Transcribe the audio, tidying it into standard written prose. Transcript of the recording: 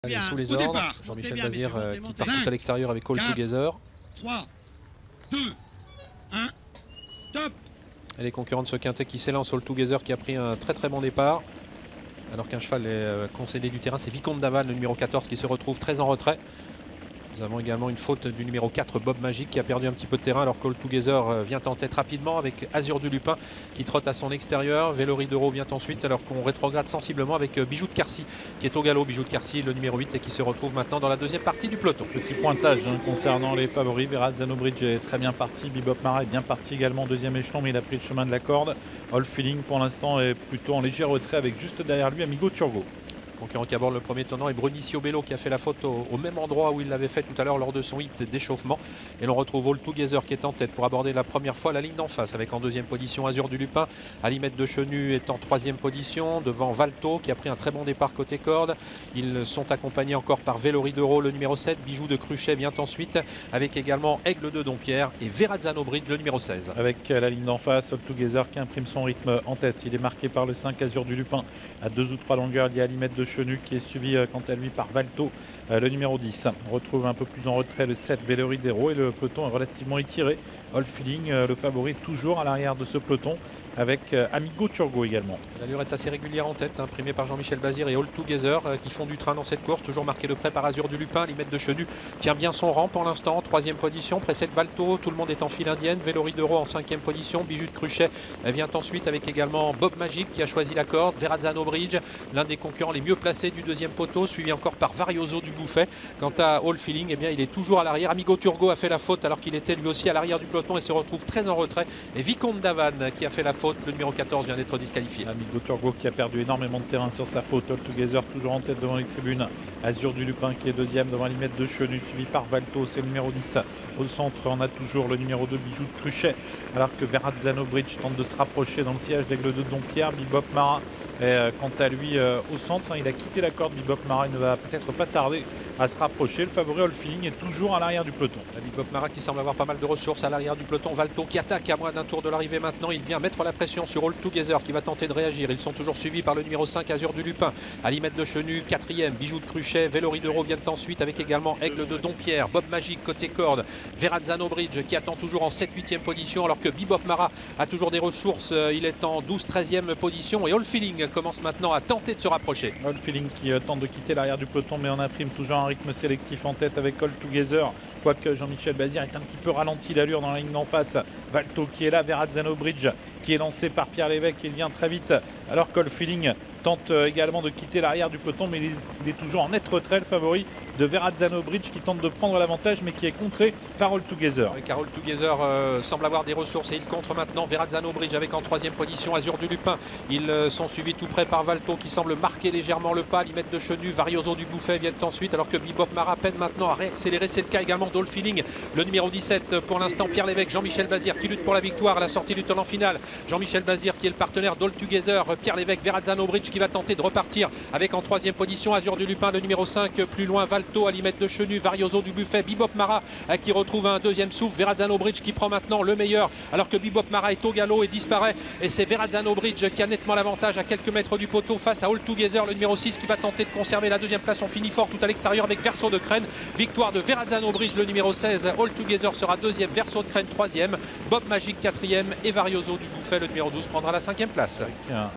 Allez, sous les ordres, Jean-Michel Bazir qui part tout à l'extérieur avec All Together. 3, 2, 1, top. Et les concurrents de ce quintet qui s'élance, All Together qui a pris un très bon départ. Alors qu'un cheval est concédé du terrain, c'est Vicomte d'Aval, le numéro 14, qui se retrouve très en retrait. Nous avons également une faute du numéro 4, Bob Magic, qui a perdu un petit peu de terrain, alors qu'All Together vient en tête rapidement avec Azur du Lupin qui trotte à son extérieur. Vélori d'Euro vient ensuite, alors qu'on rétrograde sensiblement avec Bijou de Carcy qui est au galop. Bijou de Carcy, le numéro 8, et qui se retrouve maintenant dans la deuxième partie du peloton. Petit pointage concernant les favoris. Verrazzano Bridge est très bien parti. Bebop Mara est bien parti également, deuxième échelon, mais il a pris le chemin de la corde. All Feeling pour l'instant est plutôt en léger retrait avec juste derrière lui Amigo Turgo. Concurrent qui aborde le premier tournant est Brunicio Bello qui a fait la faute au même endroit où il l'avait fait tout à l'heure lors de son hit d'échauffement. Et l'on retrouve All Together qui est en tête pour aborder la première fois la ligne d'en face, avec en deuxième position Azur du Lupin. Alimette de Chenu est en troisième position devant Valto qui a pris un très bon départ côté corde. Ils sont accompagnés encore par Vélori d'Euro, le numéro 7. Bijou de Cruchet vient ensuite, avec également Aigle de Dompierre et Verrazzano Bridge, le numéro 16. Avec la ligne d'en face, All Together qui imprime son rythme en tête. Il est marqué par le 5 Azur du Lupin à 2 ou 3 longueurs. Il y a Alimette de Chenu qui est suivi quant à lui par Valto, le numéro 10. On retrouve un peu plus en retrait le 7 Vélori d'Héros, et le peloton est relativement étiré. All Feeling, le favori, toujours à l'arrière de ce peloton, avec Amigo Turgo également. L'allure est assez régulière en tête, imprimée par Jean-Michel Bazir et All Together qui font du train dans cette course, toujours marqué de près par Azur du Lupin. Limette de Chenu tient bien son rang pour l'instant, troisième position, précède Valto, tout le monde est en file indienne. Vélori d'Euro en cinquième position, Bijou de Cruchet vient ensuite, avec également Bob Magic qui a choisi la corde. Verrazzano Bridge, l'un des concurrents les mieux placés du deuxième poteau, suivi encore par Varioso du Bouffet. Quant à All Feeling, eh bien, il est toujours à l'arrière. Amigo Turgo a fait la faute alors qu'il était lui aussi à l'arrière du peloton et se retrouve très en retrait. Et Vicomte d'Avan qui a fait la faute, le numéro 14, vient d'être disqualifié. Amigo Turgo qui a perdu énormément de terrain sur sa faute. All Together toujours en tête devant les tribunes. Azur du Lupin qui est deuxième devant Limette de Chenu, suivi par Valto, c'est le numéro 10. Au centre, on a toujours le numéro 2, Bijou de Cruchet, alors que Verrazzano Bridge tente de se rapprocher dans le sillage d'Aigle de Dompierre. Bebop Mara est quant à lui au centre. Il a quitté la corde, Bebop Mara. Il ne va peut-être pas tarder à se rapprocher. Le favori All Feeling est toujours à l'arrière du peloton. Bebop Mara qui semble avoir pas mal de ressources à l'arrière du peloton. Valto qui attaque à moins d'un tour de l'arrivée maintenant. Il vient mettre la pression sur All Together qui va tenter de réagir. Ils sont toujours suivis par le numéro 5, Azur du Lupin. Alimette de Chenu, quatrième. Bijou de Cruchet, Vélori d'Euro viennent ensuite, avec également Aigle de Dompierre. Bob Magic côté corde. Verrazzano Bridge qui attend toujours en 7-8e position, alors que Bebop Mara a toujours des ressources. Il est en 12-13e position. Et All Feeling commence maintenant à tenter de se rapprocher. All Feeling qui tente de quitter l'arrière du peloton, mais on imprime toujours un rythme sélectif en tête avec All Together. Quoique Jean-Michel Bazir est un petit peu ralenti l'allure dans la ligne d'en face. Valto qui est là, Verrazzano Bridge qui est lancé par Pierre Lévesque, il vient très vite, alors qu'All Feeling tente également de quitter l'arrière du peloton, mais il est toujours en net retrait, le favori de Verrazzano Bridge qui tente de prendre l'avantage, mais qui est contré par All Together. Oui, car All Together semble avoir des ressources et il contre maintenant Verrazzano Bridge avec en troisième position Azur du Lupin. Ils sont suivis tout près par Valto qui semble marquer légèrement le pas. Limette de Chenu, Varioso du Bouffet viennent ensuite, alors que Bebop Mara peine maintenant à réaccélérer. C'est le cas également d'All Feeling, le numéro 17 pour l'instant. Pierre Lévesque, Jean-Michel Bazir qui lutte pour la victoire à la sortie du tournant final. Jean-Michel Bazir qui est le partenaire d'All Together. Pierre Lévesque, Verrazzano Bridge qui va tenter de repartir avec en troisième position Azur du Lupin, le numéro 5. Plus loin Valto, Alimette de Chenu, Varioso du Buffet, Bebop Mara qui retrouve un deuxième souffle. Verrazzano Bridge qui prend maintenant le meilleur, alors que Bebop Mara est au galop et disparaît. Et c'est Verrazzano Bridge qui a nettement l'avantage à quelques mètres du poteau face à All Together, le numéro 6, qui va tenter de conserver la deuxième place. On finit fort tout à l'extérieur avec Verso de Crène. Victoire de Verrazzano Bridge, le numéro 16. All Together sera deuxième, Verso de Crène troisième, Bob Magic quatrième et Varioso du Bouffet, le numéro 12, prendra la cinquième place. Avec